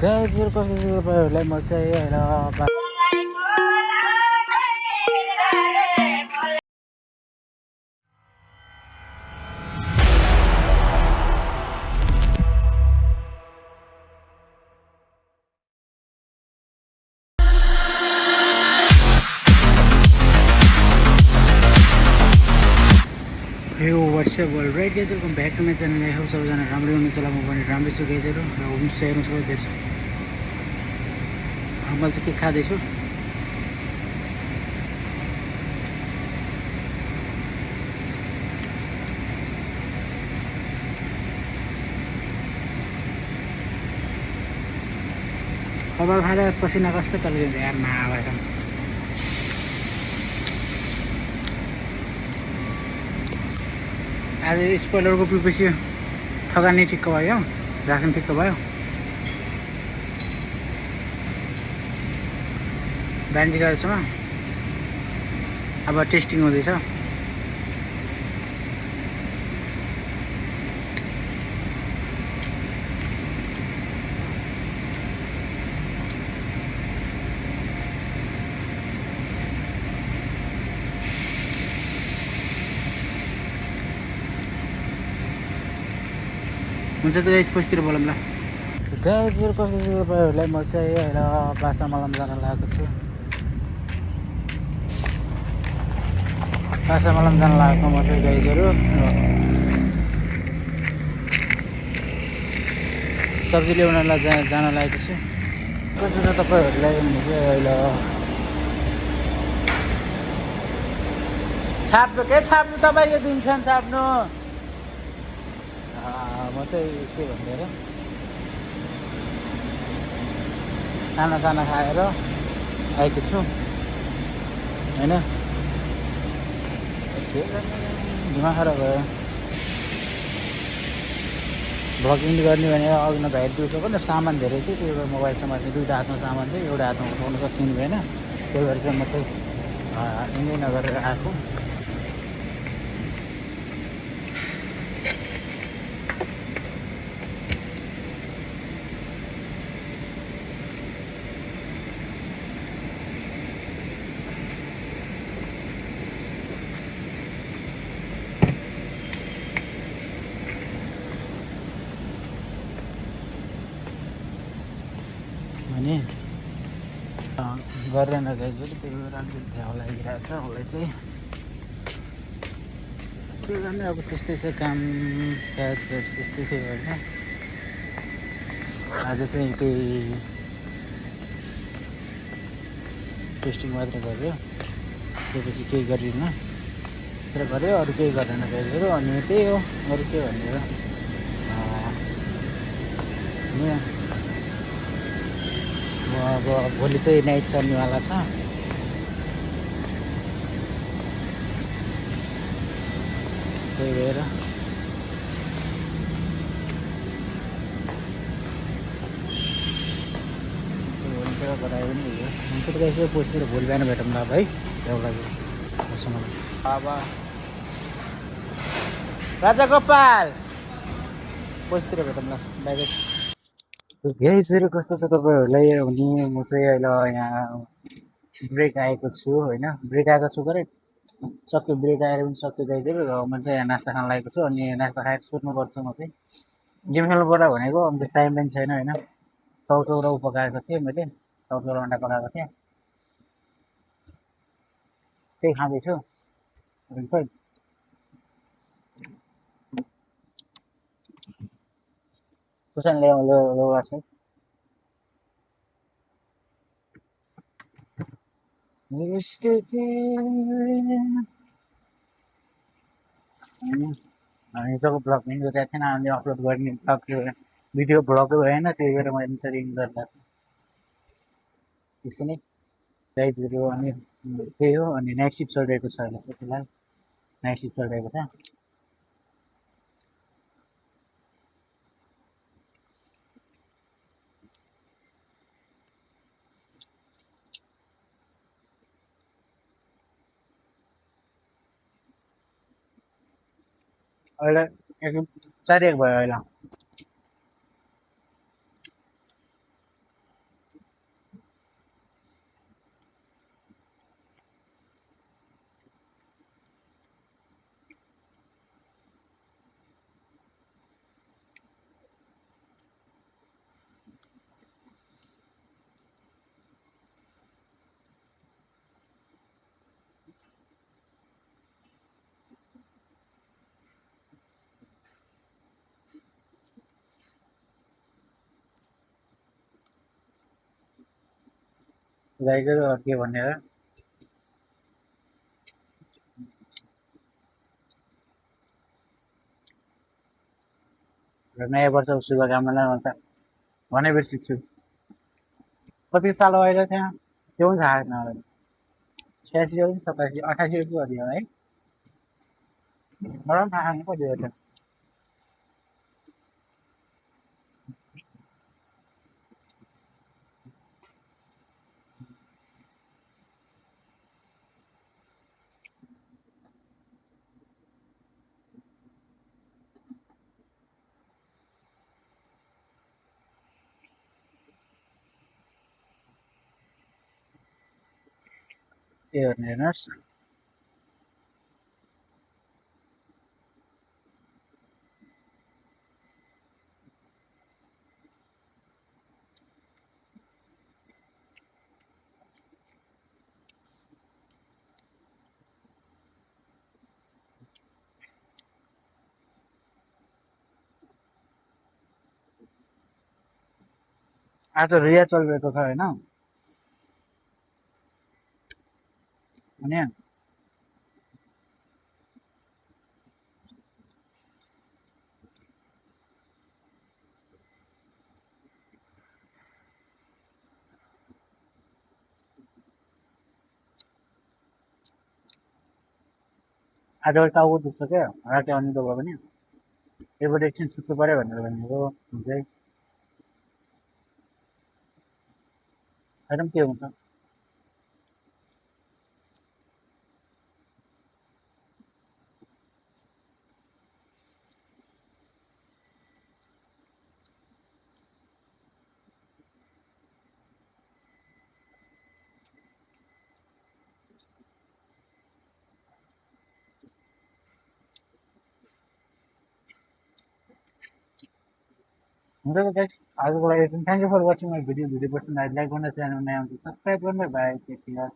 गाइजहरु कस्तो छ तपाईहरुलाई म चाहिँ हैन Yo, what's up world? Right guys, welcome back to my channel. I hope सबैजना राम्रै हुनुहुन्छ होला म पनि राम्रै छु गाइजहरु र होमस्टे हेर्नु सक्दैछु। मैले चाहिँ के खाँदै छु खबर खाँदा पसिना कस्तो टल्किन्छ यार माबाट। आज स्पोइलरको पिपछि ठगानी ठिक्क भयो, रासन ठिक्क भयो। बान्जी गरेछु म। अब टेस्टिङ हुँदैछ। हुन्छ त गाइस पछितिर बोलौँ ल। गाइजहरु कस्तो छ तपाईहरुलाई म चाहिँ हैन बासा मलम जान लागेको छु। बासा मलम जान लागेको म चाहिँ गाइजहरु सब्जी ल्याउनलाई जान लागेको छु। कस्तो छ तपाईहरुलाई म चाहिँ अहिले छाप्नु के छाप्नु तपाईले दिन्छन् छाप्नु। म चाहिँ के भन्दै र खाना साना खाएर आएको छु हैन। के गर्ने दिमाग खराब भयो। भ्लगिङ गर्ने भनेर अघि न भाइ दिउँसोको नि सामान धेरै थियो, त्यही भएर मोबाइल समात्ने दुईटा हातमा सामान थियो, एउटा हातमा उठाउन सकिने भएन। त्यही भएर चाहिँ म चाहिँ हिँड्दै नगरेर आएको। अनि गरेन गाइजहरु, त्यही भएर अलिकति झ्याउ लागिरहेछ उसलाई चाहिँ। के गर्ने अब त्यस्तै छ काम काजहरु त्यस्तै थियो होइन। आज चाहिँ त्यही टेस्टिङ मात्र गर्यो, त्यसपछि केही गरिन तर गर्यो, अरू केही गरेन गाइजहरु। अनि त्यही हो, अरू के भन्ने र। अब भोलि चाहिँ नाइट चल्नेवाला छ, त्यही भएर गरायो पनि भयो। हुन्छ त गाइस पछितिर भोलि बिहान भेटौँ ल भाइ एउटा अब राजा गोपाल पछितिर भेटौँ ल, बाई बाई। गाइसहरु कस्तो छ तपाईहरुलाई भने म चाहिँ अहिले यहाँ ब्रेक आएको छु हैन। ब्रेक आएको छु गरे सक्यो, ब्रेक आएर पनि सक्यो गाइजहरु। र म चाहिँ यहाँ नास्ता खान लागेको छु। अनि नास्ता खाएर सुत्नु पर्छ म चाहिँ। गेम खेल्नु पर्दा भनेको अब टाइम पनि छैन हैन। चाउचाउ र पकाएको थिएँ मैले, चाउचाउ र अन्डा पकाएको थिएँ, त्यही खाँदैछु। कुसन ल्याउनु छ हिजोको ब्लग भिडियो चाहिँ थिएन, हामीले अपलोड गर्ने ब्लग भिडियो ब्लगै भएन, त्यही भएर म यसरी गर्दा एकछिन गाइजहरु। अनि त्यही हो। अनि नाइट सिफ्ट चलिरहेको छ अहिले चाहिँ, फिलहाल नाइट सिफ्ट चलिरहेको छ। अहिले एकदम 4:01 भयो अहिले। गाईको के भनेर र नयाँ वर्षको शुभकामना म त भने बिर्सिन्छु कति साल भएर त्यहाँ त्यो पनि थाहा छैन मलाई 86 हो कि 87 88 हो कि कति हो है मलाई पनि थाहा छैन कति हो त के गर्ने हेर्नुहोस् आज रिया चलिरहेको छ होइन अनि आजकल टाउको दुख्छ क्या राति आउनु त भयो भने एकपल्ट एकछिन सुत्नु पऱ्यो भनेर भनेको हुन्छ हेरौँ के हुन्छ हुन्छ त गाइस आजको लागि thank you for watching my video video पर्सन लाइक गर्न च्यानल नयाँ सब्सक्राइब गर्नु भाइ टेक केयर